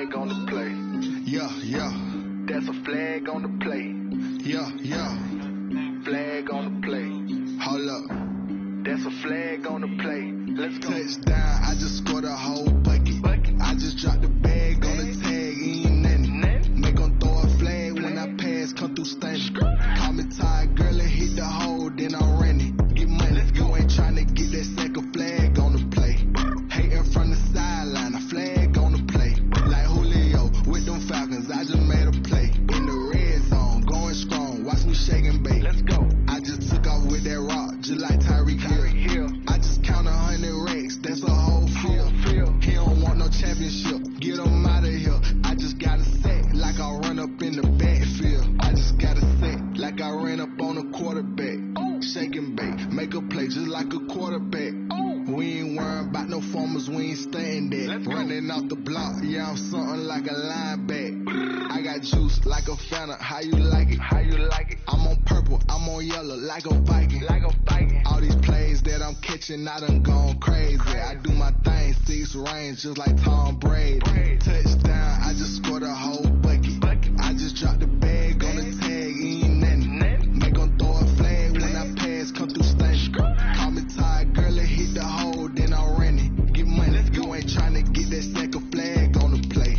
flag on the play. Yeah, yeah. That's a flag on the play. Yeah, yeah. Flag on the play. Hold up. That's a flag on the play. Let's go. Touchdown, I just scored a whole bucket. I just dropped the bag on the tag, ain't nothing. Make 'em throw a flag when I pass, come through stunning. Call me tired, girl, and hit the hole, then I'm running. Get money, you ain't tryna get that second flag on the play. Hating from the sideline, a flag on the play. Like Julio with them Falcons, I just made a play. In the red zone, going strong, watch me shake and bake. Let's go. I just took off with that rock, just like Tyreek Hill. I just count 100 racks, that's a whole field. He don't want no championship, get him out of here. I just got a set, like I run up in the backfield. I just got a set, like I ran up on a quarterback. Shake and bake, make a play just like a quarterback. We ain't worrying about no formers, we ain't staying there. Running off the block, yeah, I'm something like a linebacker. I got juice like a Fanta, how you like it? How you like it? I'm on purple, I'm on yellow, like a Viking. Like a Viking. All these plays that I'm catching, I done gone crazy. I do my thing, 6 range, just like Tom Brady. Touchdown, I just scored a whole bucket. I just dropped the bag on the tag, ain't nothing. Make 'em throw a flag when I pass, come through stunning. Call me tired, girl, and hit the hole, then I'm running. Get money, you ain't tryna get that second flag on the play.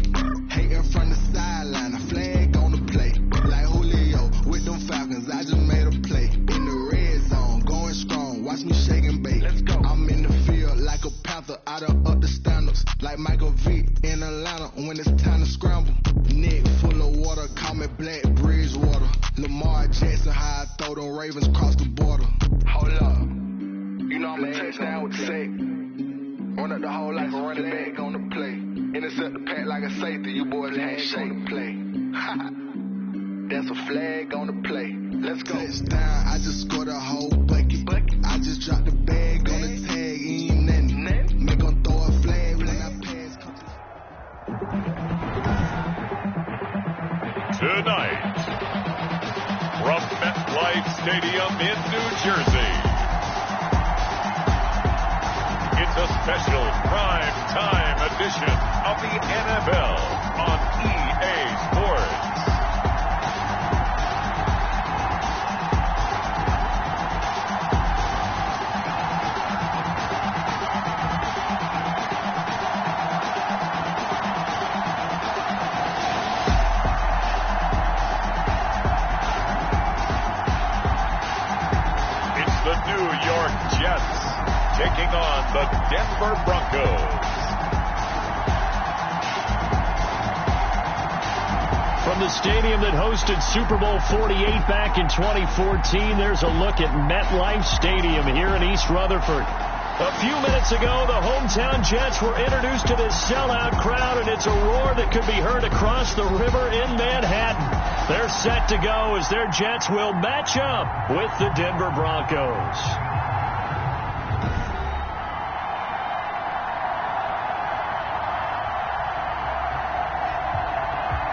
Hating from the sideline, a flag on the play. Like Julio with them Falcons, I just made a play. In the red zone, going strong, watch me shake and bake. Let's go. I'm in the field like a Panther, I done up the standards. Like Michael Vick in Atlanta when it's time to scramble. Neck full of water, call me Black Bridgewater. Lamar Jackson, how I throw them Ravens cross the border. Hold up. You know I'm a touchdown with the sack. Run up the hole like a running back on the play. Intercept the pack like a safety. You boys can't shake the play. That's a flag on the play. Let's go. Touchdown, I just scored a whole bucket. I just dropped the bag on the tag, ain't nothing. Make 'em throw a flag when I pass. Tonight, from MetLife Stadium in New Jersey, it's a special prime time edition of the NFL on EA Sports. The New York Jets taking on the Denver Broncos. From the stadium that hosted Super Bowl 48 back in 2014, there's a look at MetLife Stadium here in East Rutherford. A few minutes ago, the hometown Jets were introduced to this sellout crowd, and it's a roar that could be heard across the river in Manhattan. They're set to go as their Jets will match up with the Denver Broncos.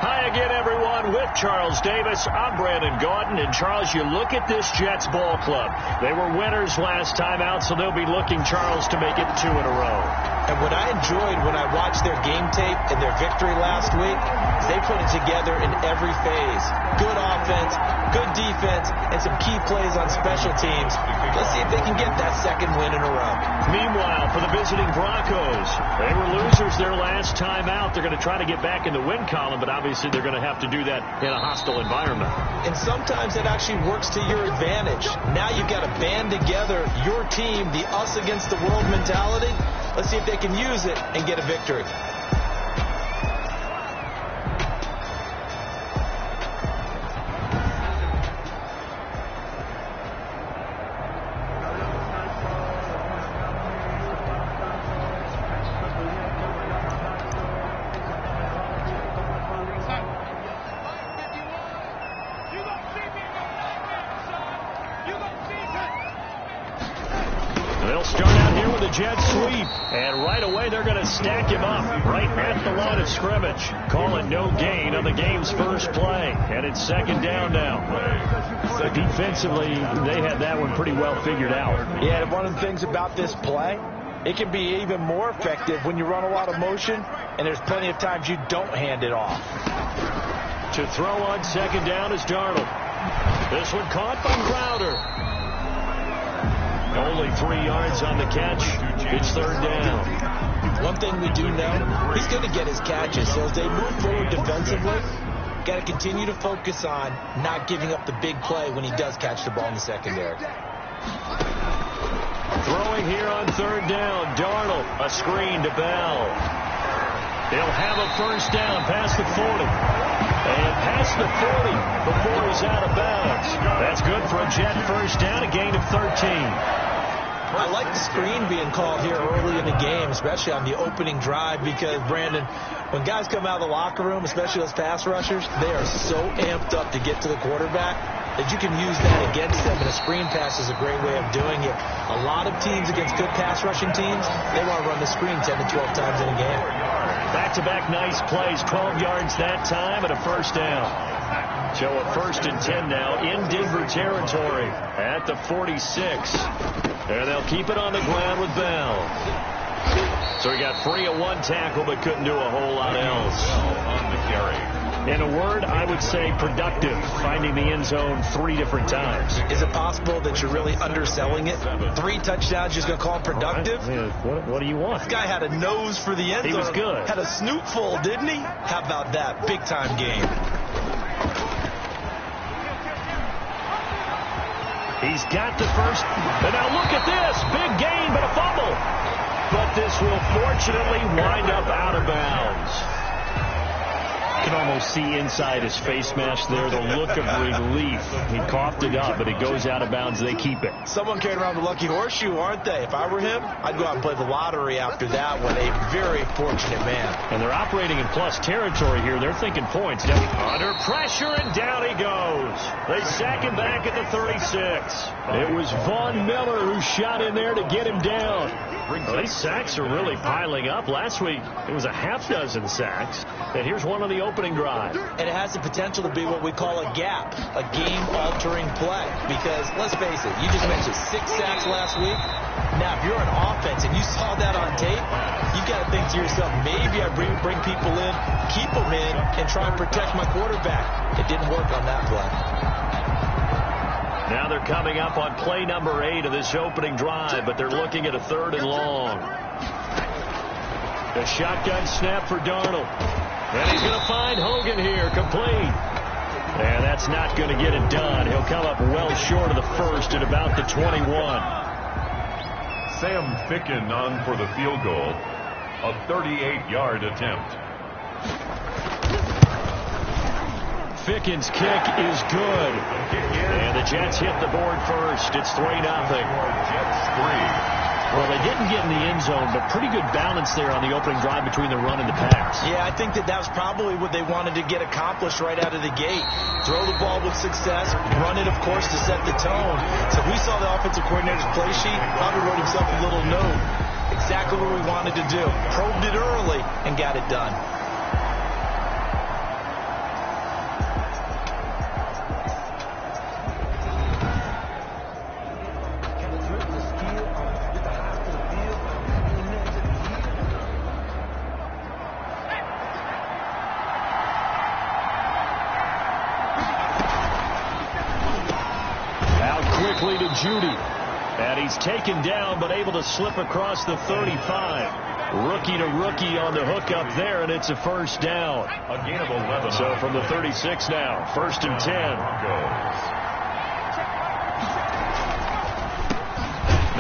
Hi again, everyone. With Charles Davis, I'm Brandon Gordon. And, Charles, you look at this Jets ball club. They were winners last time out, so they'll be looking, Charles, to make it 2 in a row. And what I enjoyed when I watched their game tape and their victory last week is they put it together in every phase. Good offense, good defense, and some key plays on special teams. Let's see if they can get that second win in a row. Meanwhile, for the visiting Broncos, they were losers their last time out. They're going to try to get back in the win column, but obviously they're going to have to do that in a hostile environment. And sometimes it actually works to your advantage. Now you've got to band together your team, the us against the world mentality. Let's see if they can use it and get a victory. They'll start out here with a jet sweep, and right away they're going to stack him up right at the line of scrimmage. Call it no gain on the game's first play, and it's second down now. So defensively, they had that one pretty well figured out. Yeah, one of the things about this play, It can be even more effective when you run a lot of motion, and there's plenty of times you don't hand it off. To throw on second down is Darnold. This one caught by Crowder. Only 3 yards on the catch. It's third down. One thing we do know, he's going to get his catches. So as they move forward defensively, got to continue to focus on not giving up the big play when he does catch the ball in the secondary. Throwing here on third down. Darnold, a screen to Bell. He'll have a first down past the 40. And past the 40 before he's out of bounds. That's good for a Jet first down, a gain of 13. I like the screen being called here early in the game, especially on the opening drive, because, Brandon, when guys come out of the locker room, especially those pass rushers, they are so amped up to get to the quarterback that you can use that against them, and a screen pass is a great way of doing it. A lot of teams against good pass rushing teams, they want to run the screen 10 to 12 times in a game. Back-to-back nice plays, 12 yards that time, and a first down. So a 1st and 10 now in Denver territory at the 46. And they'll keep it on the ground with Bell. So he got free of 1 tackle but couldn't do a whole lot else. On the carry. In a word, I would say productive, finding the end zone 3 different times. Is it possible that you're really underselling it? 3 touchdowns, just going to call him productive? What do you want? This guy had a nose for the end zone. He was good. Had a snootful, didn't he? How about that? Big-time game. He's got the first. And now look at this. Big gain, but a fumble. But this will fortunately wind up out of bounds. You can almost see inside his face mask there the look of relief. He coughed it up, but it goes out of bounds. They keep it. Someone carried around the lucky horseshoe, aren't they? If I were him, I'd go out and play the lottery after that one. A very fortunate man. And they're operating in plus territory here. They're thinking points. Under pressure, and down he goes. They sack him back at the 36. It was Von Miller who shot in there to get him down. Well, these sacks are really piling up. Last week, it was a half dozen sacks. And here's one on the opening drive. And it has the potential to be what we call a gap, a game-altering play. Because, let's face it, you just mentioned 6 sacks last week. Now, if you're an offense and you saw that on tape, you got to think to yourself, maybe I bring people in, keep them in, and try and protect my quarterback. It didn't work on that play. Now they're coming up on play number 8 of this opening drive, but they're looking at a 3rd and long. A shotgun snap for Darnold. And he's going to find Hogan here, complete. And that's not going to get it done. He'll come up well short of the first at about the 21. Sam Ficken on for the field goal. A 38-yard attempt. Ficken's kick is good. And the Jets hit the board first. It's 3-0. Jets 3. Well, they didn't get in the end zone, but pretty good balance there on the opening drive between the run and the pass. Yeah, I think that was probably what they wanted to get accomplished right out of the gate. Throw the ball with success, run it, of course, to set the tone. So we saw the offensive coordinator's play sheet, probably wrote himself a little note. Exactly what we wanted to do. Probed it early and got it done. To Judy, and he's taken down but able to slip across the 35. Rookie to rookie on the hook up there, and it's a first down. A gain of 11. So from the 36 now, 1st and 10.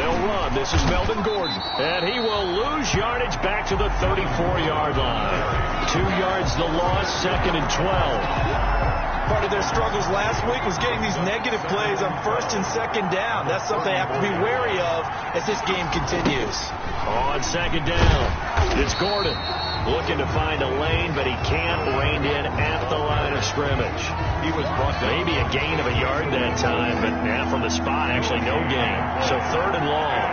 They'll run. This is Melvin Gordon, and he will lose yardage back to the 34-yard line. 2 yards the loss, 2nd and 12. Part of their struggles last week was getting these negative plays on 1st and 2nd down. That's something they have to be wary of as this game continues. On 2nd down, it's Gordon looking to find a lane, but he can't. Reined in at the line of scrimmage. He was brought to maybe a gain of a yard that time, but now from the spot, actually no gain. So 3rd and long.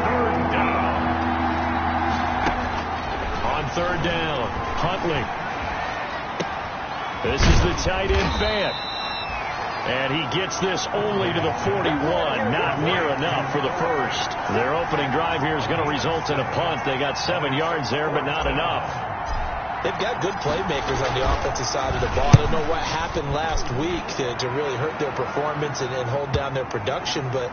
3rd down. On 3rd down, Huntley. This is the tight end, Fant. And he gets this only to the 41. Not near enough for the first. Their opening drive here is going to result in a punt. They got 7 yards there, but not enough. They've got good playmakers on the offensive side of the ball. I don't know what happened last week to really hurt their performance and hold down their production, but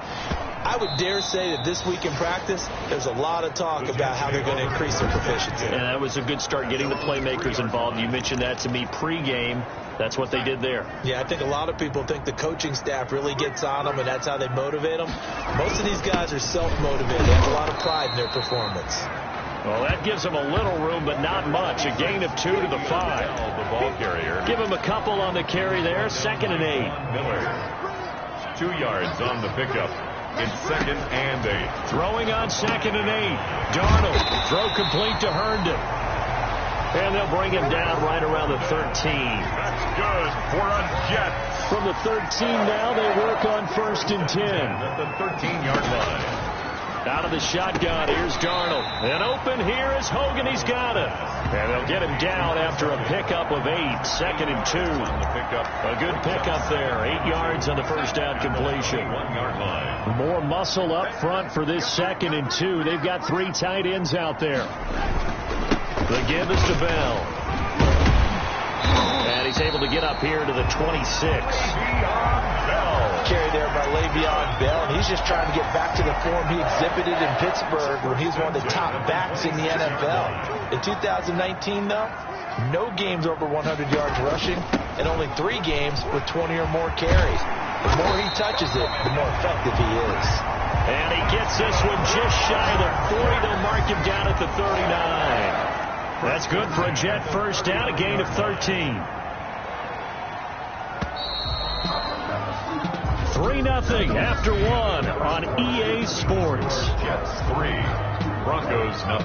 I would dare say that this week in practice, there's a lot of talk about how they're going to increase their proficiency. And that was a good start, getting the playmakers involved. You mentioned that to me pregame. That's what they did there. Yeah, I think a lot of people think the coaching staff really gets on them, and that's how they motivate them. Most of these guys are self-motivated. They have a lot of pride in their performance. Well, that gives them a little room, but not much. A gain of 2 to the 5. The ball carrier. Give him a couple on the carry there. 2nd and 8. Miller. 2 yards on the pickup. It's 2nd and 8. Throwing on 2nd and 8. Darnold. Throw complete to Herndon. And they'll bring him down right around the 13. That's good for a Jet. From the 13 now, they work on 1st and 10. At the 13-yard line. Out of the shotgun, here's Darnold. And open here is Hogan. He's got it. And they'll get him down after a pickup of 8. 2nd and 2. A good pickup there. 8 yards on the first down completion. 1-yard line. More muscle up front for this 2nd and 2. They've got 3 tight ends out there. The give is to Bell. And he's able to get up here to the 26. Carry there by Le'Veon Bell, and he's just trying to get back to the form he exhibited in Pittsburgh when he was one of the top backs in the NFL. In 2019, though, no games over 100 yards rushing, and only 3 games with 20 or more carries. The more he touches it, the more effective he is. And he gets this one just shy of the 40. They'll mark him down at the 39. That's good for a Jet first down, a gain of 13. 3-0 after 1 on EA Sports. Jets 3, Broncos 0.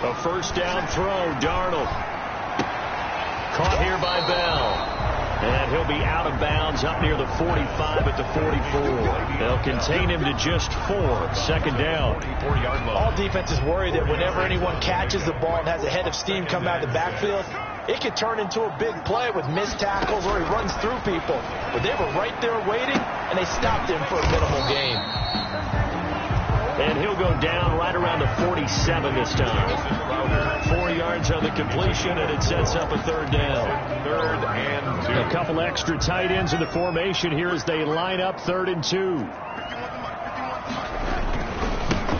A first down throw, Darnold. Caught here by Bell. And he'll be out of bounds up near the 45 at the 44. They'll contain him to just 4. 2nd down. All defenses worry that whenever anyone catches the ball and has a head of steam come out of the backfield, it could turn into a big play with missed tackles or he runs through people. But they were right there waiting, and they stopped him for a minimal gain. And he'll go down right around the 47 this time. 4 yards on the completion, and it sets up a 3rd down. 3rd and 2. A couple extra tight ends in the formation here as they line up 3rd and 2.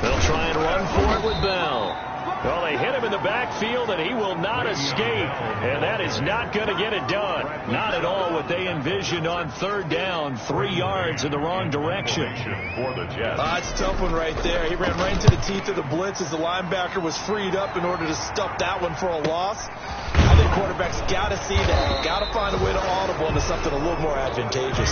They'll try and run for it with Bell. Well, they hit him in the backfield, and he will not escape. And that is not going to get it done. Not at all what they envisioned on 3rd down. 3 yards in the wrong direction. For the Jets. It's a tough one right there. He ran right into the teeth of the blitz as the linebacker was freed up in order to stuff that one for a loss. I think quarterbacks got to see that. Got to find a way to audible into something a little more advantageous.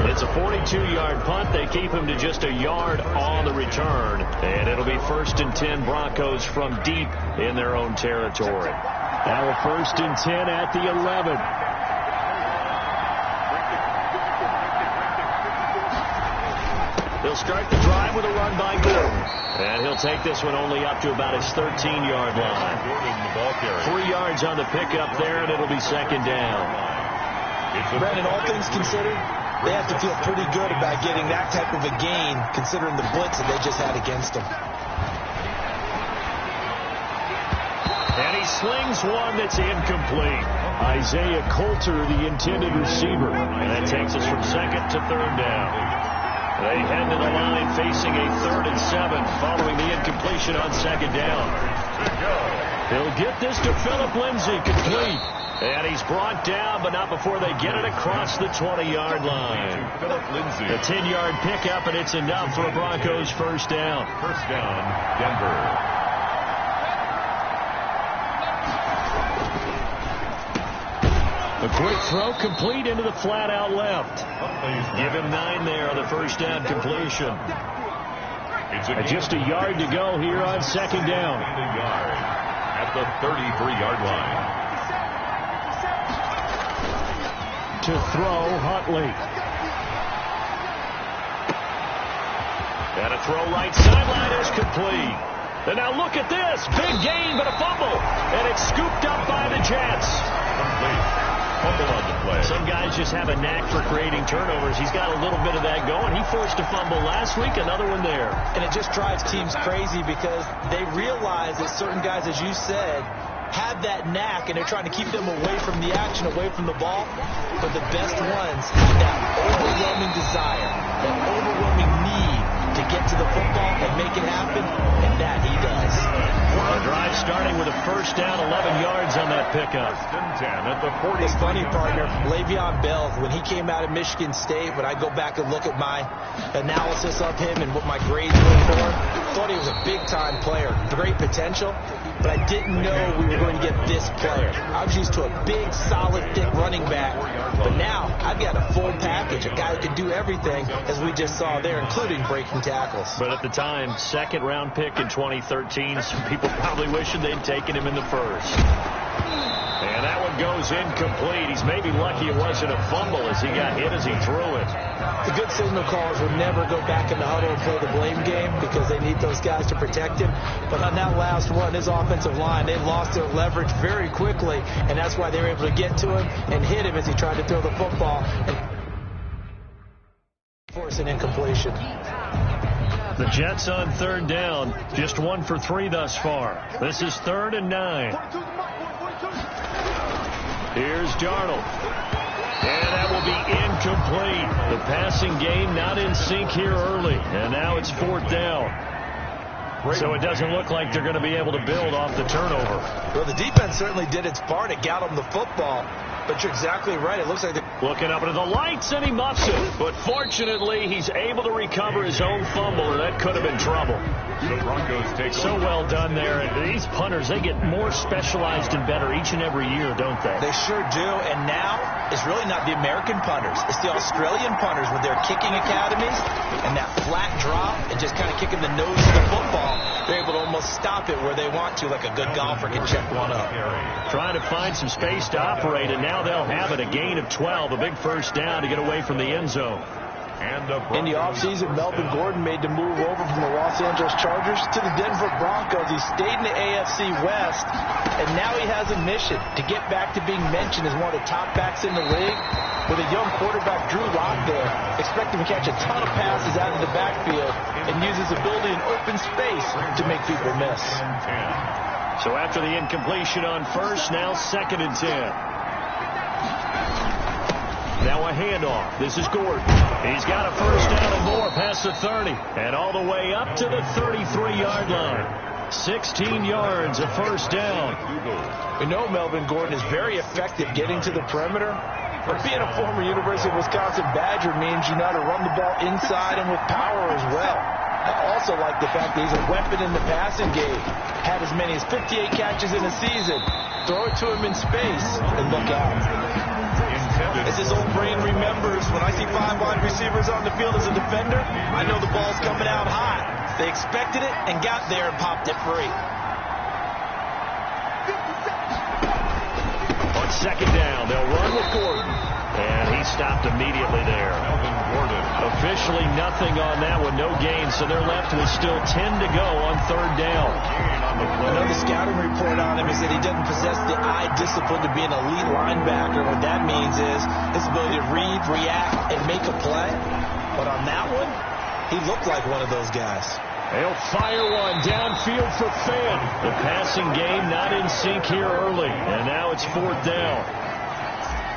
It's a 42-yard punt. They keep him to just a yard on the return. And it'll be 1st and 10 Broncos from deep in their own territory. Now a 1st and 10 at the 11. He'll start the drive with a run by Gordon. And he'll take this one only up to about his 13-yard line. 3 yards on the pickup there, and it'll be 2nd down. Brandon, all things considered, they have to feel pretty good about getting that type of a gain, considering the blitz that they just had against them. And he slings one that's incomplete. Isaiah Coulter, the intended receiver. And that takes us from 2nd to 3rd down. They head to the line facing a 3rd and 7 following the incompletion on 2nd down. He'll get this to Phillip Lindsay, complete. And he's brought down, but not before they get it across the 20-yard line. A 10-yard pickup, and it's enough for a Broncos first down. First down, Denver. A quick throw complete into the flat out left. Give him 9 there on the first down completion. Just a yard to go here on 2nd down. At the 33-yard line. To throw, Huntley. And a throw right sideline is complete. And now look at this. Big gain, but a fumble. And it's scooped up by the Jets. Complete. Fumble on the play. Some guys just have a knack for creating turnovers. He's got a little bit of that going. He forced a fumble last week, another one there. And it just drives teams crazy because they realize that certain guys, as you said, have that knack, and they're trying to keep them away from the action, away from the ball. But the best ones have that overwhelming desire, that overwhelming need to get to the football and make it happen, and that he does. A drive starting with a first down, 11 yards on that pickup. First and 10 at the 40. It's funny, partner, Le'Veon Bell, when he came out of Michigan State, when I go back and look at my analysis of him and what my grades were for him, thought he was a big-time player, great potential, but I didn't know we were going to get this player. I was used to a big, solid, thick running back, but now I've got a full package, a guy who can do everything, as we just saw there, including breaking tackles. But at the time, second-round pick in 2013, some people probably wishing they'd taken him in the first. And that one goes incomplete. He's maybe lucky it wasn't a fumble as he got hit as he threw it. The good signal callers would never go back in the huddle and play the blame game because they need those guys to protect him. But on that last one, his offensive line, they lost their leverage very quickly, and that's why they were able to get to him and hit him as he tried to throw the football and force an incompletion. The Jets on third down, just 1 for 3 thus far. This is 3rd and 9. Here's Darnold. And that will be incomplete. The passing game not in sync here early. And now it's 4th down. So it doesn't look like they're going to be able to build off the turnover. Well, the defense certainly did its part. It got them the football. But you're exactly right. It looks like they're looking up into the lights, and he muffs it. But fortunately, he's able to recover his own fumble, or that could have been trouble. The Broncos take so well done there. These punters, they get more specialized and better each and every year, don't they? They sure do. And now it's really not the American punters. It's the Australian punters with their kicking academies and that flat drop and just kind of kicking the nose of the football. They're able to almost stop it where they want to, like a good golfer can check one up. Trying to find some space to operate, and now they'll have it. A gain of 12, a big first down to get away from the end zone. In the offseason, Melvin Gordon made the move over from the Los Angeles Chargers to the Denver Broncos. He stayed in the AFC West, and now he has a mission to get back to being mentioned as one of the top backs in the league. With a young quarterback, Drew Lock, there, expect him to catch a ton of passes out of the backfield and use his ability in open space to make people miss. So after the incompletion on first, now 2nd and 10. Now a handoff. This is Gordon. He's got a first down and more past the 30. And all the way up to the 33-yard line. 16 yards, a first down. We know Melvin Gordon is very effective getting to the perimeter. But being a former University of Wisconsin Badger means you know how to run the ball inside and with power as well. I also like the fact that he's a weapon in the passing game. Had as many as 58 catches in a season. Throw it to him in space and look out. As his old brain remembers, when I see 5 wide receivers on the field as a defender, I know the ball's coming out high. They expected it and got there and popped it free. On 2nd down, they'll run with Gordon. And he stopped immediately there. Melvin Gordon. Officially nothing on that one, no gain, so they're left with still 10 to go on 3rd down. Another scouting report on him is that he doesn't possess the eye discipline to be an elite linebacker. What that means is his ability to read, react, and make a play. But on that one, he looked like one of those guys. They'll fire one downfield for Finn. The passing game not in sync here early, and now it's 4th down.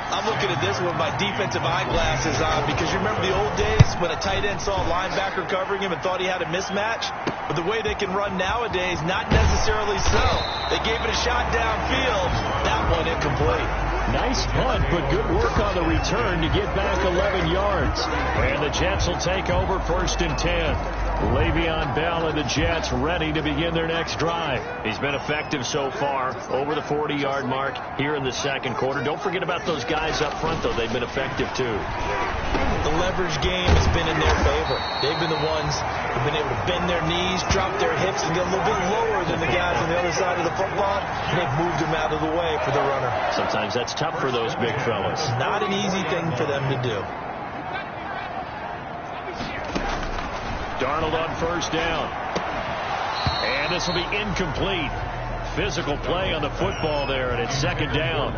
I'm looking at this with my defensive eyeglasses on because you remember the old days when a tight end saw a linebacker covering him and thought he had a mismatch? But the way they can run nowadays, not necessarily so. They gave it a shot downfield. That one incomplete. Nice punt, but good work on the return to get back 11 yards. And the Jets will take over 1st and 10. Le'Veon Bell and the Jets ready to begin their next drive. He's been effective so far, over the 40-yard mark here in the 2nd quarter. Don't forget about those guys up front, though. They've been effective, too. The leverage game has been in their favor. They've been the ones who've been able to bend their knees, drop their hips, and get a little bit lower than the guys on the other side of the football, and they've moved them out of the way for the runner. Sometimes that's tough for those big fellas. Not an easy thing for them to do. Darnold on first down. And this will be incomplete. Physical play on the football there, and it's second down.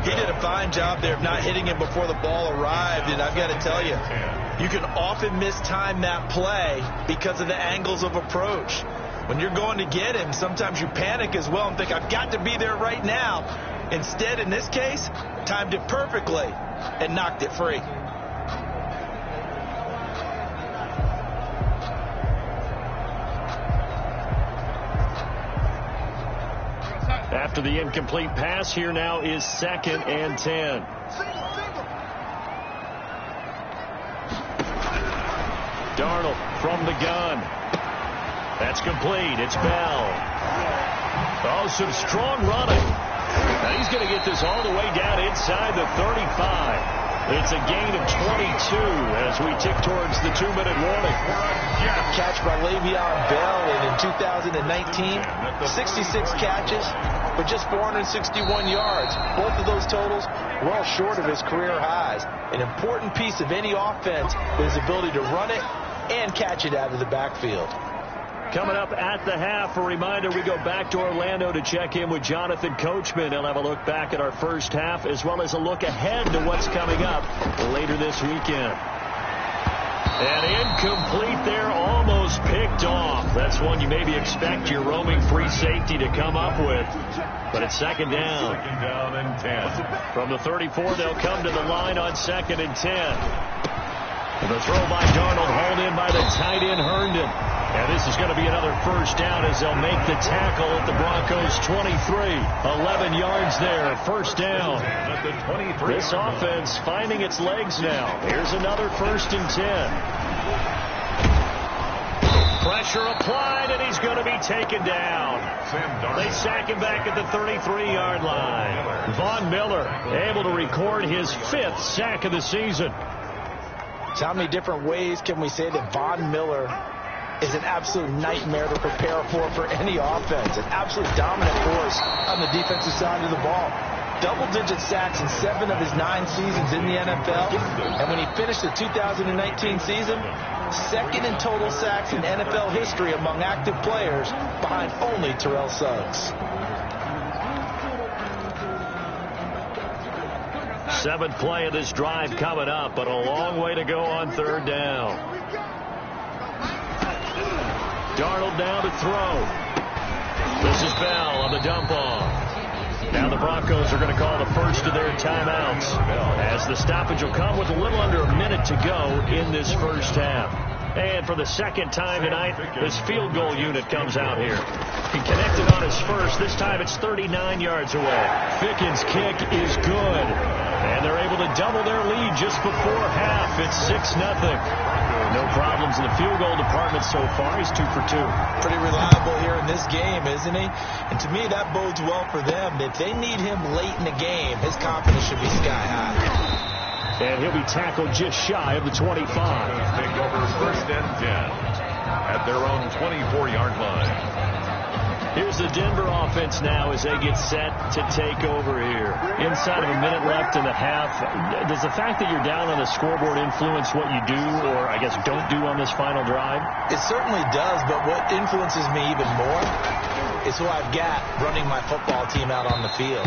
He did a fine job there of not hitting him before the ball arrived, and I've got to tell you, you can often mistime that play because of the angles of approach. When you're going to get him, sometimes you panic as well and think, I've got to be there right now. Instead, in this case, timed it perfectly and knocked it free. After the incomplete pass, here now is 2nd and 10. Darnold from the gun. That's complete. It's Bell. Oh, some strong running. Now he's going to get this all the way down inside the 35. It's a gain of 22 as we tick towards the 2-minute warning. Catch by Le'Veon Bell, and in 2019, 66 catches, but just 461 yards. Both of those totals well short of his career highs. An important piece of any offense is his ability to run it and catch it out of the backfield. Coming up at the half, a reminder, we go back to Orlando to check in with Jonathan Coachman. He'll have a look back at our first half as well as a look ahead to what's coming up later this weekend. And incomplete there, almost picked off. That's one you maybe expect your roaming free safety to come up with. But it's second down. Second down and 10. From the 34, they'll come to the line on 2nd and 10. The throw by Darnold, hauled in by the tight end Herndon. And this is going to be another first down as they'll make the tackle at the Broncos 23. 11 yards there, first down. This offense finding its legs now. Here's another 1st and 10. Pressure applied, and he's going to be taken down. They sack him back at the 33-yard line. Von Miller able to record his 5th sack of the season. So how many different ways can we say that Von Miller is an absolute nightmare to prepare for any offense? An absolute dominant force on the defensive side of the ball. Double-digit sacks in 7 of his 9 seasons in the NFL. And when he finished the 2019 season, 2nd in total sacks in NFL history among active players, behind only Terrell Suggs. 7th play of this drive coming up, but a long way to go on 3rd down. Darnold down to throw. This is Bell on the dump off. Now the Broncos are going to call the first of their timeouts as the stoppage will come with a little under a minute to go in this first half. And for the second time tonight, this field goal unit comes out here. He connected on his first. This time it's 39 yards away. Ficken's kick is good. And they're able to double their lead just before half. It's 6-0. No problems in the field goal department so far. He's 2 for 2. Pretty reliable here in this game, isn't he? And to me, that bodes well for them. If they need him late in the game, his confidence should be sky high. And he'll be tackled just shy of the 25. Take over 1st and 10 at their own 24-yard line. Here's the Denver offense now as they get set to take over here. Inside of a minute left in the half, does the fact that you're down on the scoreboard influence what you do, or I guess don't do on this final drive? It certainly does, but what influences me even more is who I've got running my football team out on the field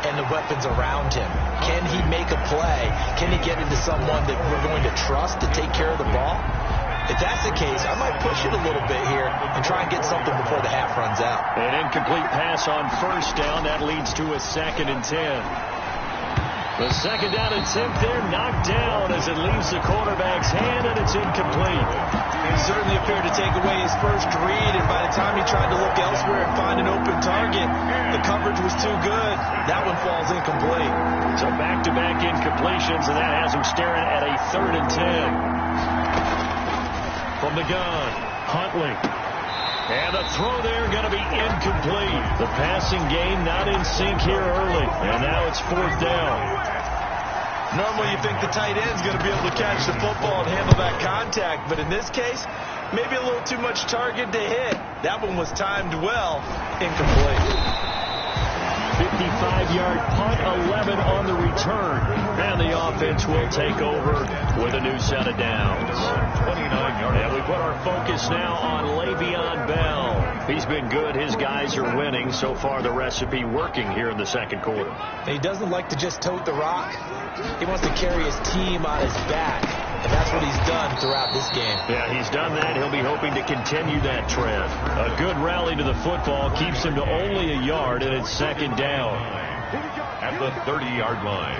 and the weapons around him. Can he make a play? Can he get into someone that we're going to trust to take care of the ball? If that's the case, I might push it a little bit here and try and get something before the half runs out. An incomplete pass on first down. That leads to a 2nd and 10. The 2nd down attempt there knocked down as it leaves the quarterback's hand, and it's incomplete. He certainly appeared to take away his first read, and by the time he tried to look elsewhere and find an open target, the coverage was too good. That one falls incomplete. So back-to-back incompletions, and that has him staring at a 3rd and 10. From the gun, Huntley. And the throw there going to be incomplete. The passing game not in sync here early. And now it's 4th down. Normally you think the tight end's going to be able to catch the football and handle that contact. But in this case, maybe a little too much target to hit. That one was timed well. Incomplete. 55-yard punt, 11 on the return. And the offense will take over with a new set of downs. 29-yard. And we put our focus now on Le'Veon Bell. He's been good. His guys are winning. So far, the recipe working here in the second quarter. He doesn't like to just tote the rock. He wants to carry his team on his back. And that's what he's done throughout this game. Yeah, he's done that. He'll be hoping to continue that trend. A good rally to the football keeps him to only a yard, and it's second down. At the 30-yard line.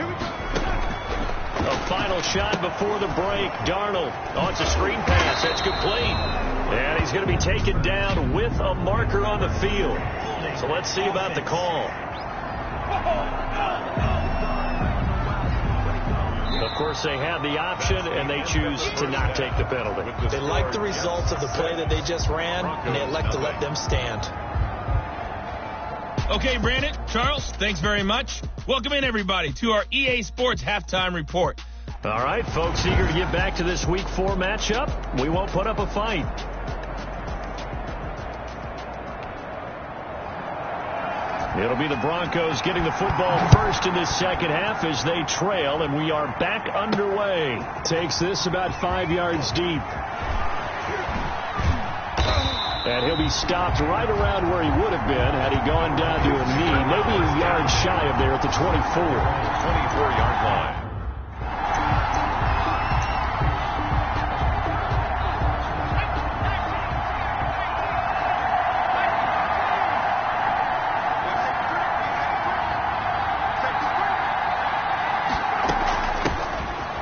A final shot before the break. Darnold. Oh, it's a screen pass. That's complete. And he's going to be taken down with a marker on the field. So let's see about the call. Of course, they have the option, and they choose to not take the penalty. They like the results of the play that they just ran, and they elect to let them stand. Okay, Brandon, Charles, thanks very much. Welcome in, everybody, to our EA Sports Halftime Report. All right, folks, eager to get back to this Week 4 matchup. We won't put up a fight. It'll be the Broncos getting the football first in this second half as they trail, and we are back underway. Takes this about 5 yards deep. And he'll be stopped right around where he would have been had he gone down to a knee, maybe a yard shy of there at the 24. 24-yard line.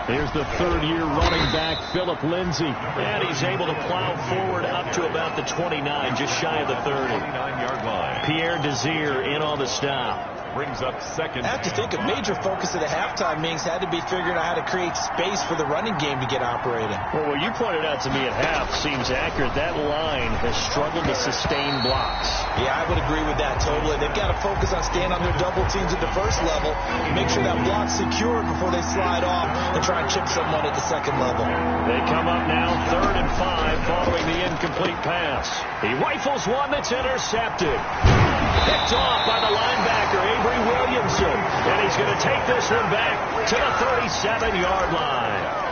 Here's the third-year running back, Phillip Lindsay. And he's able to plow forward up to about the 29, just shy of the 30. 29-yard line. Pierre Desir in on the stop. Brings up second. I have to think a major focus of the halftime meetings had to be figuring out how to create space for the running game to get operating. Well, what you pointed out to me at half seems accurate. That line has struggled to sustain blocks. Yeah, I would agree with that totally. They've got to focus on staying on their double teams at the first level, make sure that block's secured before they slide off and try and chip someone at the second level. They come up now 3rd and 5 following the incomplete pass. He rifles one that's intercepted. Picked off by the linebacker, Avery Williamson. And he's going to take this one back to the 37-yard line.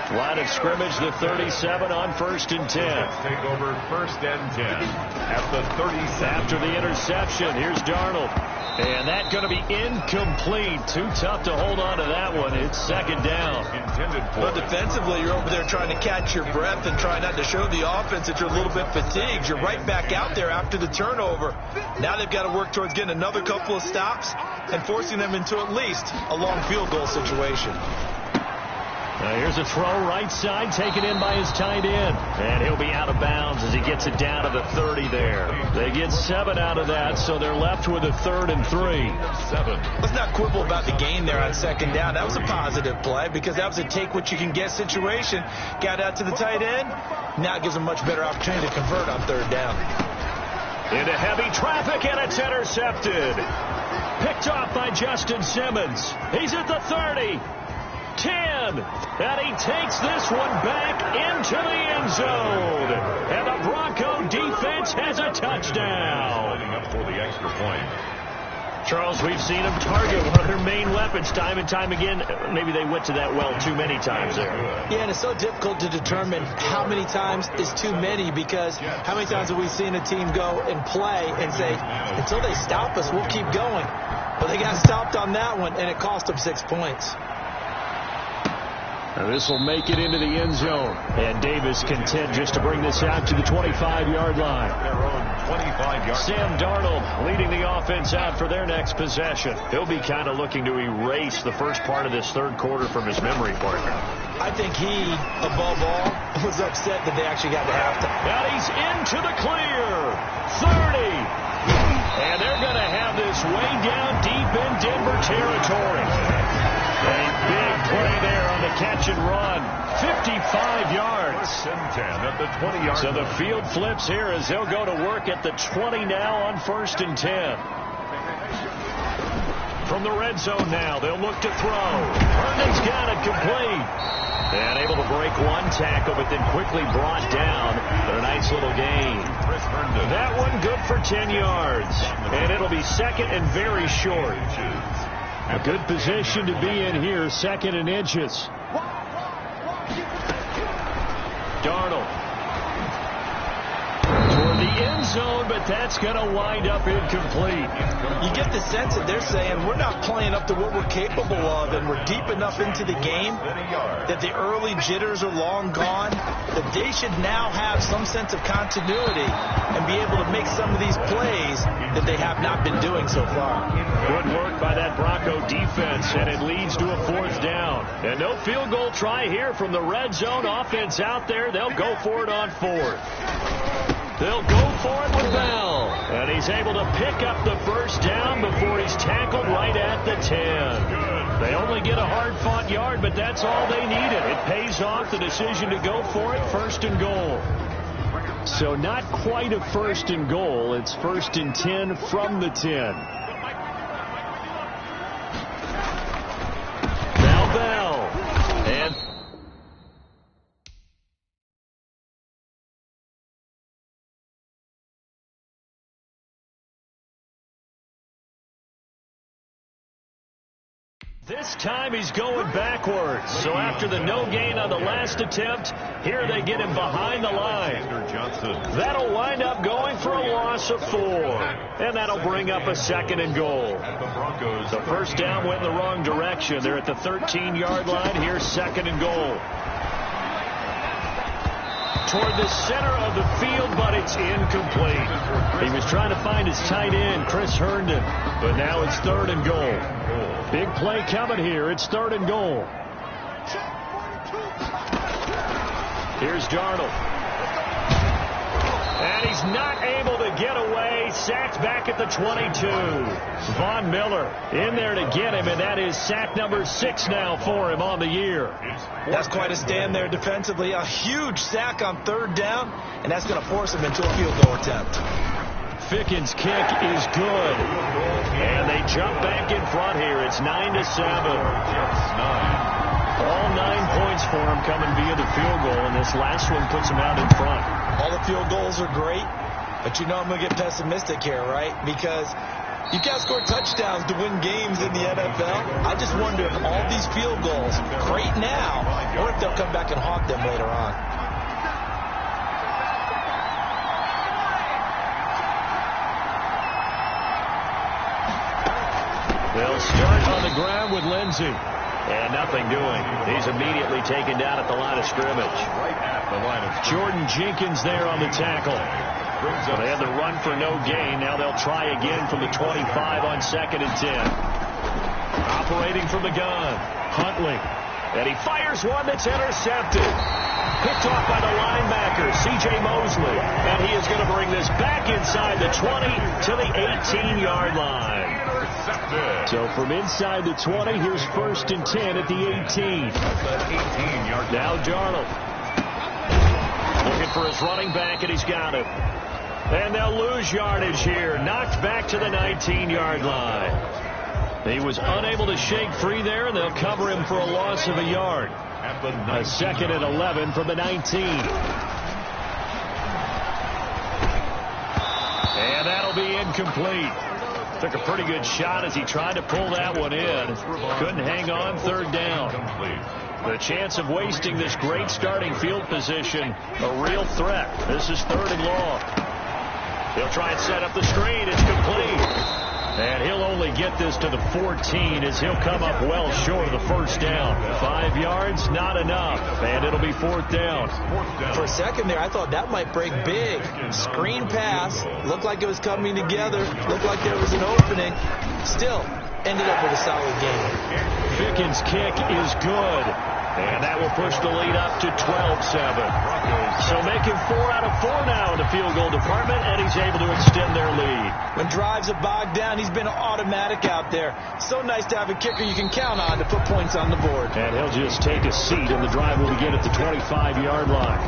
Line of scrimmage, the 37 on 1st and 10. Take over 1st and 10 at the 37. After the interception, here's Darnold. And that's going to be incomplete. Too tough to hold on to that one. It's second down. Intended for. But defensively, you're over there trying to catch your breath and try not to show the offense that you're a little bit fatigued. You're right back out there after the turnover. Now they've got to work towards getting another couple of stops and forcing them into at least a long field goal situation. Here's a throw right side, taken in by his tight end. And he'll be out of bounds as he gets it down to the 30 there. They get 7 out of that, so they're left with a 3rd and 3. 7. Let's not quibble about the gain there on second down. That was a positive play because that was a take-what-you-can-get situation. Got out to the tight end. Now it gives them a much better opportunity to convert on 3rd down. Into heavy traffic, and it's intercepted. Picked off by Justin Simmons. He's at the 30. 10, and he takes this one back into the end zone. And the Bronco defense has a touchdown. Lining up for the extra point. Charles, we've seen them target one of their main weapons time and time again. Maybe they went to that well too many times there. Yeah, and it's so difficult to determine how many times is too many because how many times have we seen a team go and play and say, until they stop us, we'll keep going. But they got stopped on that one, and it cost them 6 points. Now this will make it into the end zone. And Davis content just to bring this out to the 25-yard line. Their own 25-yard. Sam Darnold leading the offense out for their next possession. He'll be kind of looking to erase the first part of this third quarter from his memory partner. I think he, above all, was upset that they actually got to halftime. And he's into the clear. 30. And they're going to have this way down deep in Denver territory. A big play there on the catch and run. 55 yards. 1st and 10 at the 20-yard. So the field flips here as they'll go to work at the 20 now on 1st and 10. From the red zone now, they'll look to throw. Herndon's got it complete. And able to break one tackle, but then quickly brought down. But a nice little gain. That one good for 10 yards. And it'll be second and very short. A good position to be in here, second and inches. Darnold. Toward the end zone, but that's going to wind up incomplete. You get the sense that they're saying we're not playing up to what we're capable of, and we're deep enough into the game that the early jitters are long gone, that they should now have some sense of continuity and be able to make some of these plays that they have not been doing so far. Good work by that Bronco defense, and it leads to a 4th down. And no field goal try here from the red zone offense out there. They'll go for it on 4th. They'll go for it with Bell. And he's able to pick up the first down before he's tackled right at the 10. They only get a hard-fought yard, but that's all they needed. It pays off the decision to go for it, 1st and goal. So not quite a 1st and goal. It's 1st and 10 from the 10. Now Bell. And this time he's going backwards. So after the no gain on the last attempt, here they get him behind the line. That'll wind up going for a loss of 4. And that'll bring up a 2nd and goal. The first down went in the wrong direction. They're at the 13-yard line. Here's 2nd and goal. Toward the center of the field, but it's incomplete. He was trying to find his tight end, Chris Herndon, but now it's 3rd and goal. Big play coming here. It's 3rd and goal. Here's Darnold. And he's not able to get away. Sacked back at the 22. Von Miller in there to get him, and that is sack number 6 now for him on the year. That's quite a stand there defensively. A huge sack on 3rd down, and that's going to force him into a field goal attempt. Ficken's kick is good. And they jump back in front here. It's 9-7. All 9 points for him coming via the field goal, and this last one puts him out in front. All the field goals are great, but you know I'm going to get pessimistic here, right? Because you can't score touchdowns to win games in the NFL. I just wonder if all these field goals, great now, or if they'll come back and haunt them later on. They'll start on the ground with Lindsey. And nothing doing. He's immediately taken down at the line of scrimmage. Jordan Jenkins there on the tackle. So they had the run for no gain. Now they'll try again from the 25 on 2nd and 10. Operating from the gun. Huntley. And he fires one that's intercepted. Picked off by the linebacker, C.J. Mosley. And he is going to bring this back inside the 20 to the 18-yard line. So from inside the 20, here's 1st and 10 at the 18. Now Darnold. Looking for his running back, and he's got it. And they'll lose yardage here. Knocked back to the 19-yard line. He was unable to shake free there, and they'll cover him for a loss of a yard. A 2nd and 11 from the 19. And that'll be incomplete. Took a pretty good shot as he tried to pull that one in. Couldn't hang on, 3rd down. The chance of wasting this great starting field position, a real threat. This is 3rd and long. He'll try and set up the screen. It's complete. And he'll only get this to the 14 as he'll come up well short of the 1st down. 5 yards, not enough. And it'll be 4th down. For a second there, I thought that might break big. Screen pass. Looked like it was coming together. Looked like there was an opening. Still, ended up with a solid game. Ficken's kick is good. And that will push the lead up to 12-7. So making 4 out of 4 now in the field goal department, and he's able to extend their lead. When drives are bogged down, he's been automatic out there. So nice to have a kicker you can count on to put points on the board. And he'll just take a seat, and the drive will begin at the 25-yard line.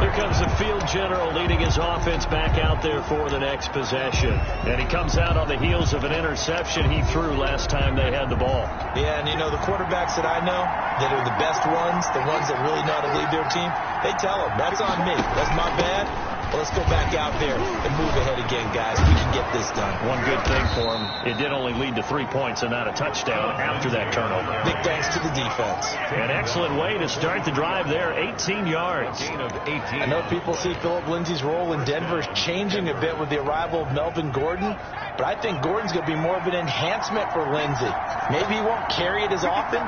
Here comes the field general leading his offense back out there for the next possession. And he comes out on the heels of an interception he threw last time they had the ball. Yeah, and you know, the quarterbacks that I know that are the best ones, ones, the ones that really know how to lead their team, they tell them, that's on me. That's my bad. Well, let's go back out there and move ahead again, guys. We can get this done. One good thing for him, it did only lead to 3 points and not a touchdown after that turnover. Big thanks to the defense. An excellent way to start the drive there, 18 yards. Gain of 18. I know people see Philip Lindsay's role in Denver is changing a bit with the arrival of Melvin Gordon, but I think Gordon's going to be more of an enhancement for Lindsay. Maybe he won't carry it as often,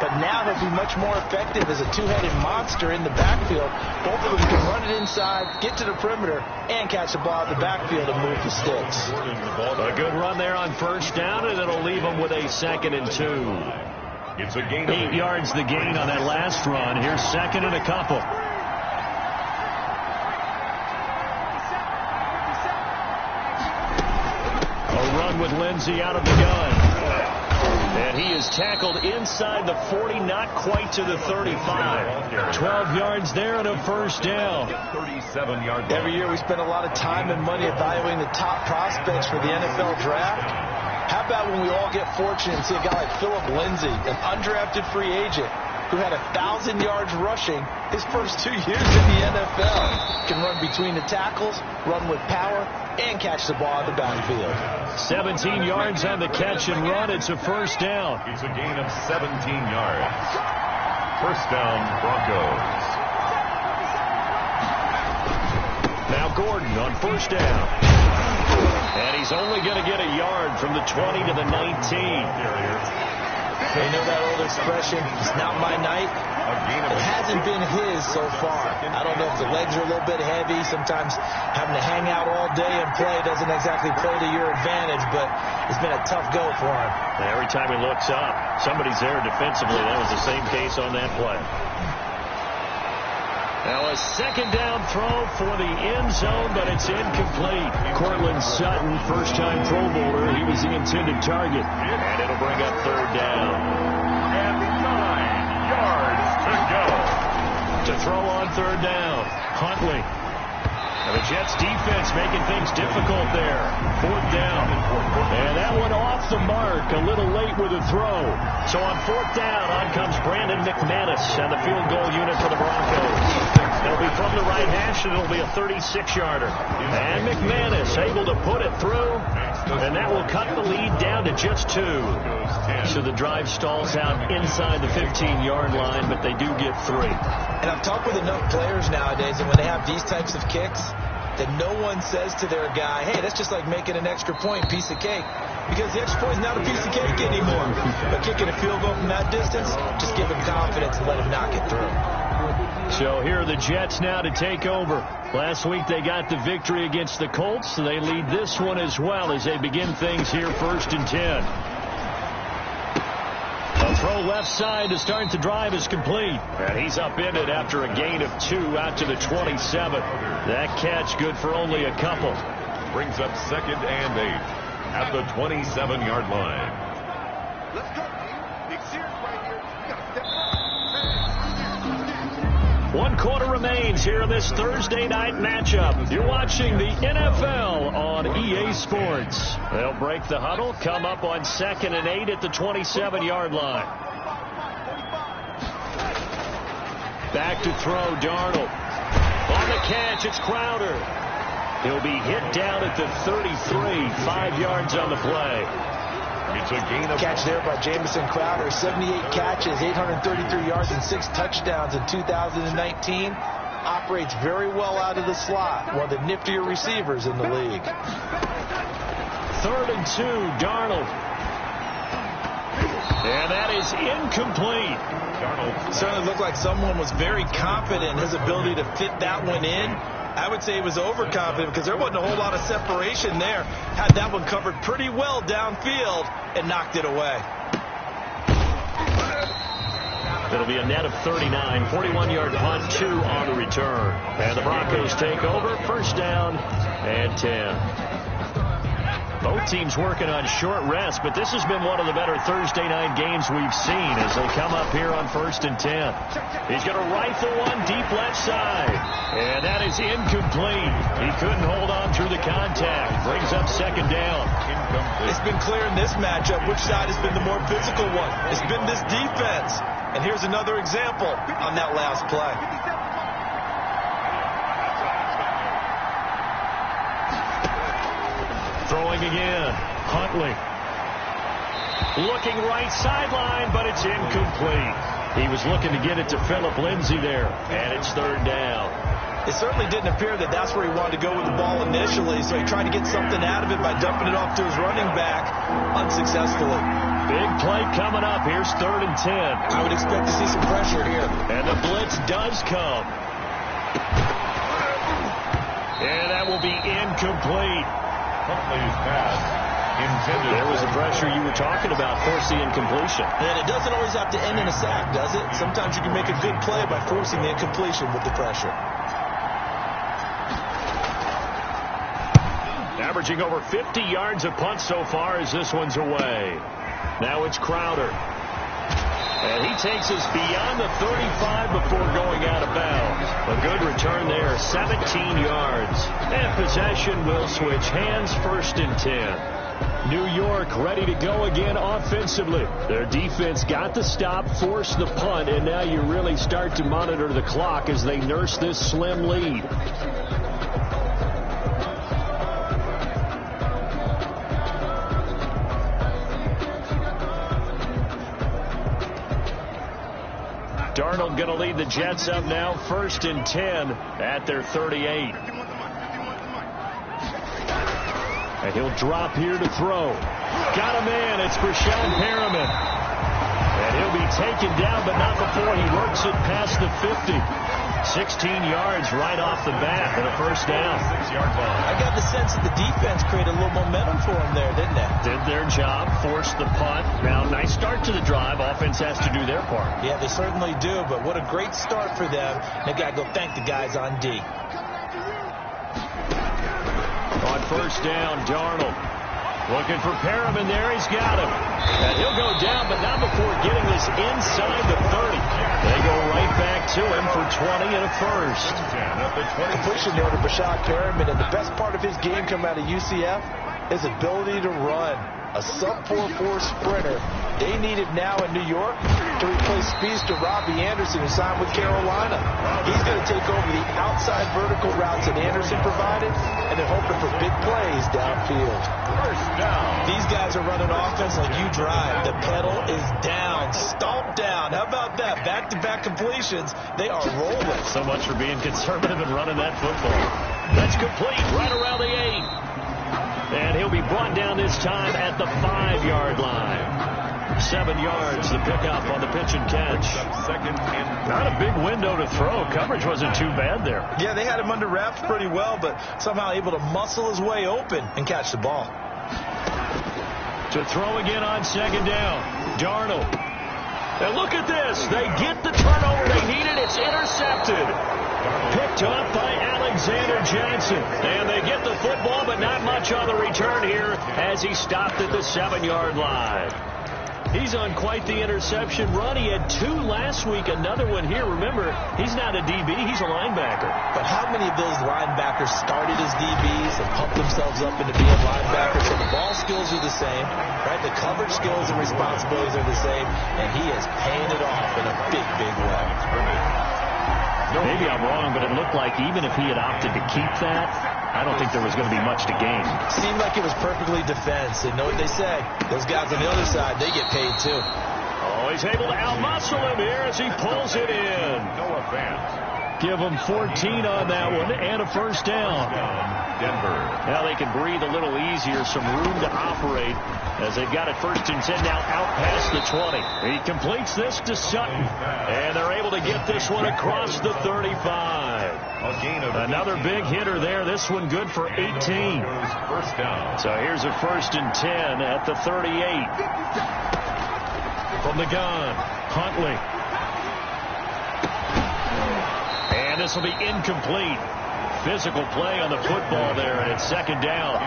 but now he'll be much more effective as a two-headed monster in the backfield. Both of them can run it inside, get to the perimeter, and catch the ball at the backfield and move the sticks. A good run there on first down, and it'll leave them with a 2nd and 2. It's a gain of 8 yards the gain on that last run. Here's 2nd and a couple. A run with Lindsay out of the gun. And he is tackled inside the 40, not quite to the 35. 12 yards there and a first down. 37-yard line. Every year we spend a lot of time and money evaluating the top prospects for the NFL draft. How about when we all get fortunate and see a guy like Philip Lindsay, an undrafted free agent, who had 1,000 yards rushing his first 2 years in the NFL. Can run between the tackles, run with power, and catch the ball in the backfield. 17 yards on the catch and run. It's a first down. It's a gain of 17 yards. First down, Broncos. Now Gordon on first down. And he's only going to get a yard from the 20 to the 19. You know that old expression, it's not my night? It hasn't been his so far. I don't know if the legs are a little bit heavy. Sometimes having to hang out all day and play doesn't exactly play to your advantage, but it's been a tough go for him. And every time he looks up, somebody's there defensively. That was the same case on that play. Now a second down throw for the end zone, but it's incomplete. Cortland Sutton, first-time Pro Bowler. He was the intended target. And it'll bring up third down. And 9 yards to go. To throw on third down, Huntley. And the Jets defense making things difficult there. Fourth down. And that one off the mark, a little late with a throw. So on fourth down, on comes Brandon McManus and the field goal unit for the Broncos. It'll be from the right hash, and it'll be a 36-yarder. And McManus able to put it through, and that will cut the lead down to just 2. So the drive stalls out inside the 15-yard line, but they do get 3. And I've talked with enough players nowadays, and when they have these types of kicks, that no one says to their guy, hey, that's just like making an extra point, piece of cake. Because the extra point is not a piece of cake anymore. But kicking a field goal from that distance, just give him confidence and let him knock it through. So here are the Jets now to take over. Last week they got the victory against the Colts, so they lead this one as well as they begin things here 1st and 10. A throw left side to start the drive is complete. And he's upended after a gain of 2 out to the 27. That catch good for only a couple. Brings up 2nd and 8 at the 27-yard line. Let's go. Big serious right here. You gotta step up. 1 quarter remains here in this Thursday night matchup. You're watching the NFL on EA Sports. They'll break the huddle, come up on 2nd and 8 at the 27-yard line. Back to throw, Darnold. On the catch, it's Crowder. He'll be hit down at the 33, 5 yards on the play. It's a gain of Catch there by Jamison Crowder. 78 catches, 833 yards, and 6 touchdowns in 2019. Operates very well out of the slot. One of the niftier receivers in the league. 3rd and 2, Darnold. And that is incomplete. Darnold. Certainly looked like someone was very confident in his ability to fit that one in. I would say he was overconfident because there wasn't a whole lot of separation there. Had that one covered pretty well downfield and knocked it away. It'll be a net of 39, 41-yard punt, 2 on the return. And the Broncos take over, 1st down and 10. Both teams working on short rest, but this has been one of the better Thursday night games we've seen as they come up here on 1st and 10. He's going to rifle one deep left side, and that is incomplete. He couldn't hold on through the contact. Brings up 2nd down. It's been clear in this matchup which side has been the more physical one. It's been this defense. And here's another example on that last play. Throwing again. Huntley. Looking right sideline, but it's incomplete. He was looking to get it to Phillip Lindsay there, and it's third down. It certainly didn't appear that that's where he wanted to go with the ball initially, so he tried to get something out of it by dumping it off to his running back unsuccessfully. Big play coming up. Here's 3rd and 10. I would expect to see some pressure here. And the blitz does come. And that will be incomplete. Huntley's pass intended. There was the pressure you were talking about, force the incompletion. And it doesn't always have to end in a sack, does it? Sometimes you can make a good play by forcing the incompletion with the pressure. Averaging over 50 yards a punt so far as this one's away. Now it's Crowder. And he takes us beyond the 35 before going out of bounds. A good return there, 17 yards. And possession will switch hands, 1st and 10. New York ready to go again offensively. Their defense got the stop, forced the punt, and now you really start to monitor the clock as they nurse this slim lead. Darnold going to lead the Jets up now, 1st and 10 at their 38. And he'll drop here to throw. Got a man. It's Brashad Perriman. And he'll be taken down, but not before he works it past the 50. 16 yards right off the bat and a 1st down. 6-yard line. I got the sense that the defense created a little momentum for him there, didn't it? Did their job, forced the punt. Now, nice start to the drive. Offense has to do their part. Yeah, they certainly do, but what a great start for them. They've got to go thank the guys on D. On 1st down, Darnold. Looking for Perriman there. He's got him. And he'll go down, but not before getting this inside the 30. They go right back to him for 20 and a 1st. Completion there to Brashad Perriman, and the best part of his game coming out of UCF is ability to run. A sub-4.4 sprinter. They need it now in New York to replace speedster Robbie Anderson, who signed with Carolina. He's going to take over the outside vertical routes that Anderson provided, and they're hoping for big plays downfield. 1st down. These guys are running offense like you drive. The pedal is down, stomped down. How about that? Back-to-back completions. They are rolling. So much for being conservative and running that football. That's complete right around the 8. And he'll be brought down this time at the 5-yard line. 7 yards, the pickup on the pitch and catch. 2nd and Not a big window to throw. Coverage wasn't too bad there. Yeah, they had him under wraps pretty well, but somehow able to muscle his way open and catch the ball. To throw again on 2nd down. Darnold. And look at this. They get the turnover they needed. It's intercepted. Picked up by Alexander Johnson. And they get the football, but not much on the return here as he stopped at the 7-yard line. He's on quite the interception run. He had 2 last week, another one here. Remember, he's not a DB, he's a linebacker. But how many of those linebackers started as DBs and pumped themselves up into being linebackers? So the ball skills are the same, right? The coverage skills and responsibilities are the same, and he is paying it off in a big, big way. Maybe I'm wrong, but it looked like even if he had opted to keep that, I don't think there was going to be much to gain. Seemed like it was perfectly defense. And know what they say? Those guys on the other side, they get paid too. Oh, he's able to outmuscle him here as he pulls it in. no offense. Give him 14 on that one and a 1st down. Denver. Now they can breathe a little easier, some room to operate as they've got it 1st and 10 now out past the 20. He completes this to Sutton, and they're able to get this one across the 35. A gain of Another big hitter there. This one good for 18. 1st down. So here's a 1st and 10 at the 38. From the gun, Huntley. And this will be incomplete. Physical play on the football there, and it's 2nd down.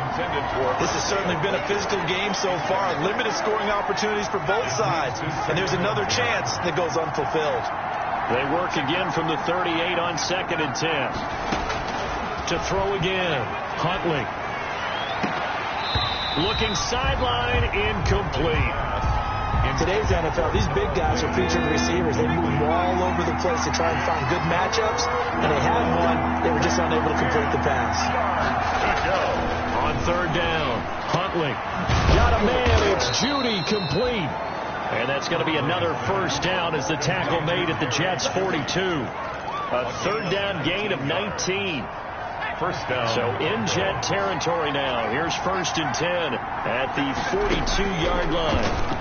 This has certainly been a physical game so far. Limited scoring opportunities for both sides. And there's another chance that goes unfulfilled. They work again from the 38 on 2nd and 10. To throw again, Huntley. Looking sideline, incomplete. In today's NFL, these big guys are featured receivers. They move all over the place to try and find good matchups, and they had one. They were just unable to complete the pass. Good go. On third down, Huntley got a man. It's Judy complete. And that's going to be another first down as the tackle made at the Jets' 42. A third down gain of 19. First down. So in Jet territory now. Here's 1st and 10 at the 42-yard line.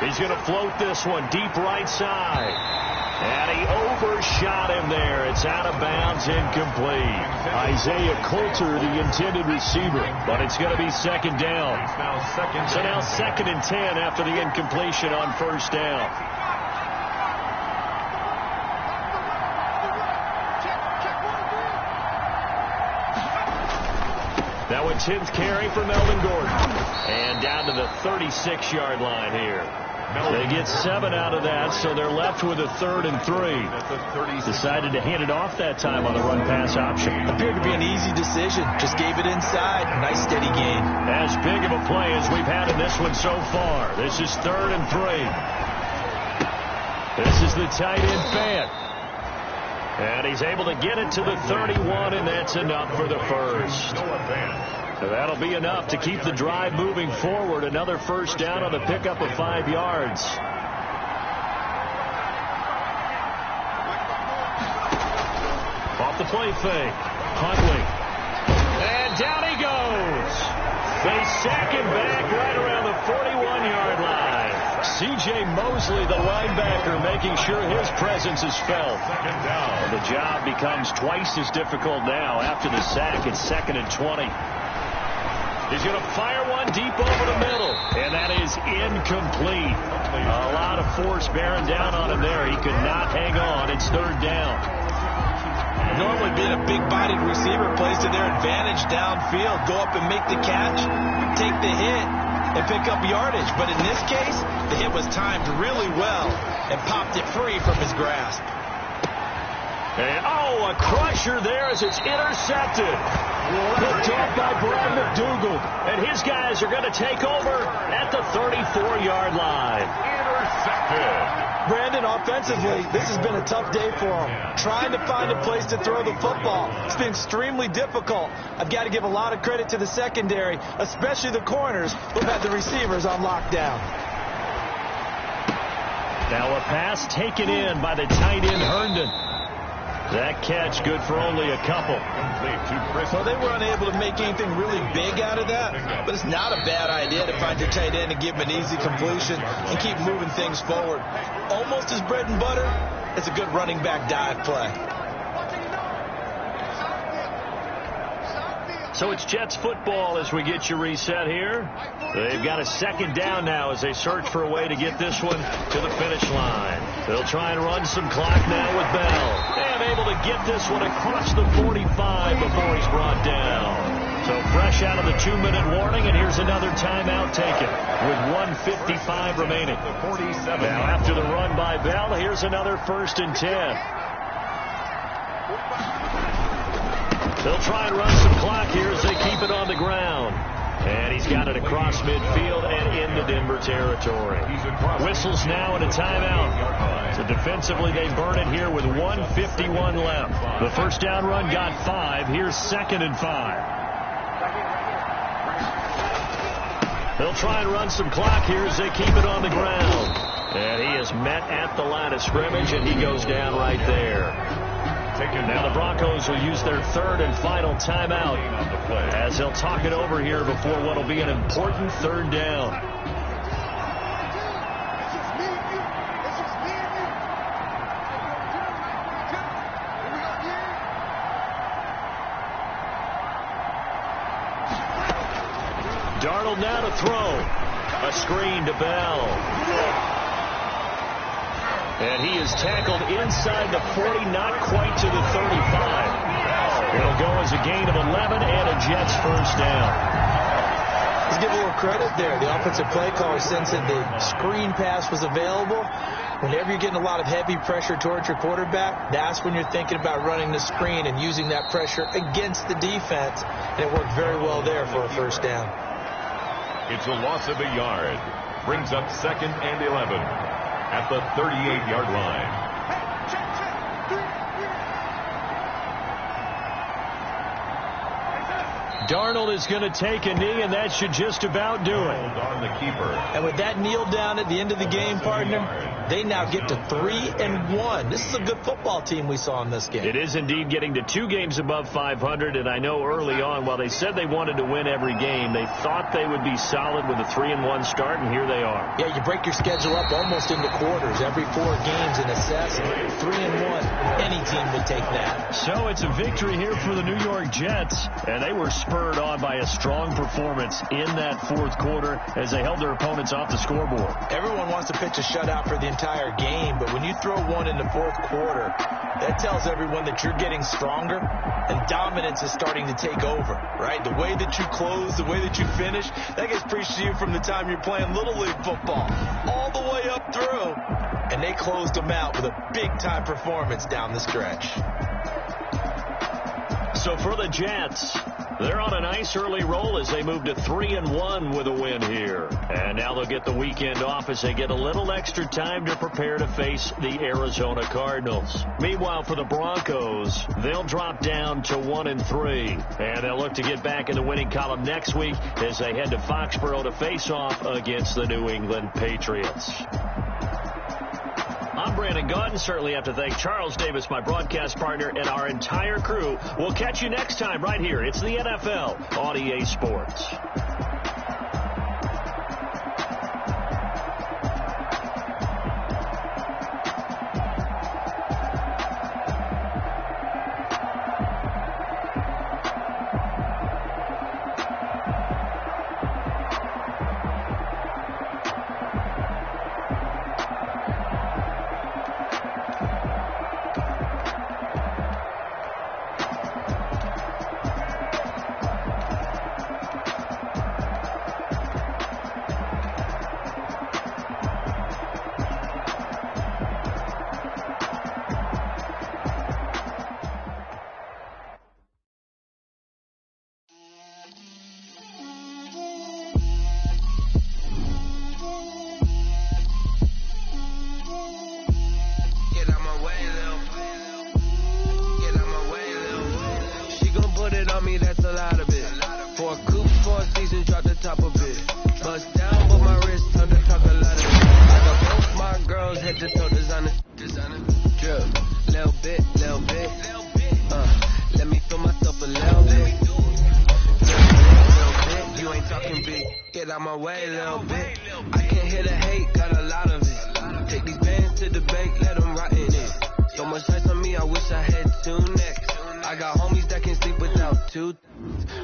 He's going to float this one deep right side. And he overshot him there. It's out of bounds, incomplete. Isaiah Coulter, the intended receiver. But it's going to be second down. So now 2nd and 10 after the incompletion on first down. Now a 10th carry for Melvin Gordon. And down to the 36-yard line here. They get 7 out of that, so they're left with a 3rd and 3. Decided to hand it off that time on the run-pass option. Appeared to be an easy decision. Just gave it inside. Nice steady gain. As big of a play as we've had in this one so far. This is 3rd and 3. This is the tight end Fant. And he's able to get it to the 31, and that's enough for the first. So that'll be enough to keep the drive moving forward. Another first down on the pickup of 5 yards. Off the play fake. Huntley. And down he goes. They sack him back right around the 41-yard line. C.J. Mosley, the linebacker, making sure his presence is felt. Second down. And the job becomes twice as difficult now. After the sack, it's 2nd and 20. He's going to fire one deep over the middle. And that is incomplete. A lot of force bearing down on him there. He could not hang on. It's 3rd down. Normally being a big-bodied receiver plays to their advantage downfield. Go up and make the catch, take the hit, and pick up yardage. But in this case, the hit was timed really well and popped it free from his grasp. And, a crusher there as it's intercepted. Picked off by Brad McDougal. And his guys are going to take over at the 34-yard line. Intercepted. Brandon, offensively, this has been a tough day for him. Trying to find a place to throw the football. It's been extremely difficult. I've got to give a lot of credit to the secondary, especially the corners who've had the receivers on lockdown. Now a pass taken in by the tight end Herndon. That catch good for only a couple. Well, they were unable to make anything really big out of that, but it's not a bad idea to find your tight end and give him an easy completion and keep moving things forward. Almost his bread and butter, it's a good running back dive play. So it's Jets football as we get you reset here. They've got a 2nd down now as they search for a way to get this one to the finish line. They'll try and run some clock now with Bell. And able to get this one across the 45 before he's brought down. So fresh out of the 2-minute warning, and here's another timeout taken with 1:55 remaining. Now after the run by Bell, here's another 1st and 10. They'll try and run some clock here as they keep it on the ground. And he's got it across midfield and into Denver territory. Whistles now and a timeout. So defensively they burn it here with 1:51 left. The first down run got 5. Here's 2nd and 5. They'll try and run some clock here as they keep it on the ground. And he is met at the line of scrimmage, and he goes down right there. Now the Broncos will use their 3rd and final timeout as they'll talk it over here before what will be an important 3rd down. Darnold now to throw. A screen to Bell. And he is tackled inside the 40, not quite to the 35. It'll go as a gain of 11 and a Jets first down. Let's give a little credit there. The offensive play caller sensed that the screen pass was available. Whenever you're getting a lot of heavy pressure towards your quarterback, that's when you're thinking about running the screen and using that pressure against the defense. And it worked very well there for a first down. It's a loss of a yard. brings up 2nd and 11 at the 38-yard line. Darnold is going to take a knee, and that should just about do it. On the keeper. And with that kneel down at the end of the game, partner, they now get to 3-1. This is a good football team we saw in this game. It is indeed getting to 2 games above 500, and I know early on, while they said they wanted to win every game, they thought they would be solid with a 3-1 start, and here they are. Yeah, you break your schedule up almost into quarters. Every 4 games in assess. 3-1. Any team would take that. So it's a victory here for the New York Jets, and they were spurred on by a strong performance in that 4th quarter as they held their opponents off the scoreboard. Everyone wants to pitch a shutout for the entire game, but when you throw one in the 4th quarter, that tells everyone that you're getting stronger and dominance is starting to take over, right? The way that you close, the way that you finish, that gets preached to you from the time you're playing Little League football all the way up through. And they closed them out with a big-time performance down the stretch. So for the Jets, they're on a nice early roll as they move to 3-1 with a win here. And now they'll get the weekend off as they get a little extra time to prepare to face the Arizona Cardinals. Meanwhile, for the Broncos, they'll drop down to 1-3. And they'll look to get back in the winning column next week as they head to Foxborough to face off against the New England Patriots. I'm Brandon Gaudin. Certainly have to thank Charles Davis, my broadcast partner, and our entire crew. We'll catch you next time right here. It's the NFL on EA Sports.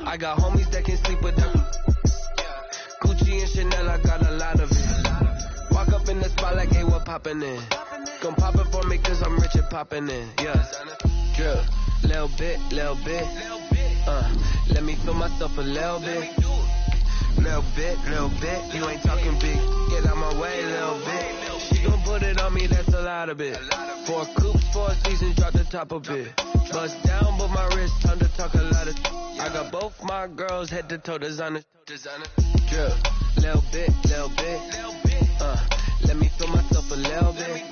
I got homies that can sleep without Gucci and Chanel, I got a lot of it. Walk up in the spot like, hey, what poppin' in? Gon' pop it for me cause I'm rich and poppin' in. Yeah, drip, little bit. Let me feel myself a little bit. Little bit, you ain't talking big. Get out my way, little bit. She gon' put it on me, that's a lot of it. 4 coops, 4 seasons, drop the top of it. Bust down, but my wrist, time to talk a lot of. I got both my girls head to toe designer. Drip, little bit. Let me feel myself a little bit.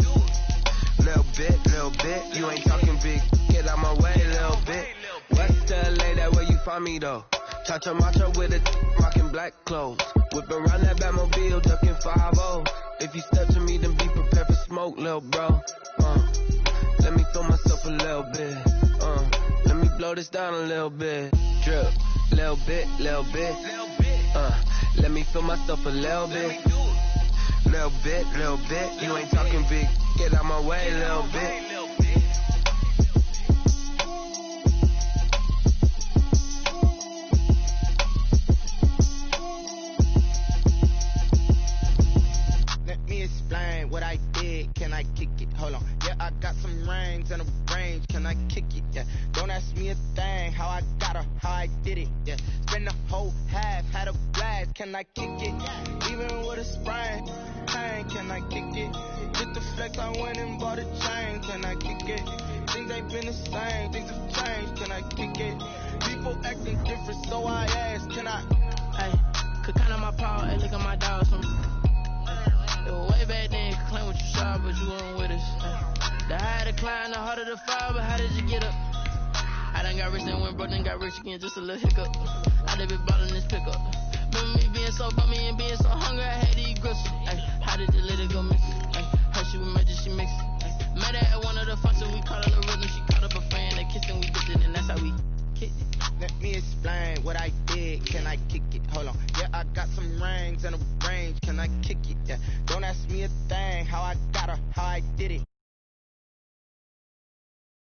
Little bit, you ain't talking big. Get out my way, little bit. West LA, that where you find me though. Cha-cha matcha with a rockin' black clothes. Whip around that Batmobile, ducking 5-0. If you step to me, then be prepared for smoke, little bro. Let me feel myself a little bit. Let me blow this down a little bit. Drip, little bit. Let me feel myself a little bit. Little bit. You ain't talking big. Get out my way, little bit. Explain what I did, can I kick it? Hold on, yeah, I got some rings and a range, can I kick it? Yeah, don't ask me a thing, how I got her, how I did it. Yeah, spend the whole half, had a blast, can I kick it? Even with a sprain, pain, can I kick it? Just the flex, I went and bought a chain, can I kick it? Things ain't been the same, things have changed, can I kick it? People acting different, so I asked, can I? Hey, could count on my power, hey, look at my dogs, Way back then, you could claim what you saw, but you weren't with us. The higher the climb, the harder the fall, but how did you get up? I done got rich and went broke, then got rich again, just a little hiccup. I done been ballin' this pickup. Remember me being so bummy and being so hungry, I had to eat grits. How did you let it go miss? How she was magic, she mixed. Met her at one of the functions, we caught her the rhythm. She caught up a friend, they kissed and we dipped it, and that's how we kicked it. Let me explain what I did. Can I kick it? Hold on. Yeah, I got some rings and a range. Can I kick it? Yeah. Don't ask me a thing. How I got her, how I did it.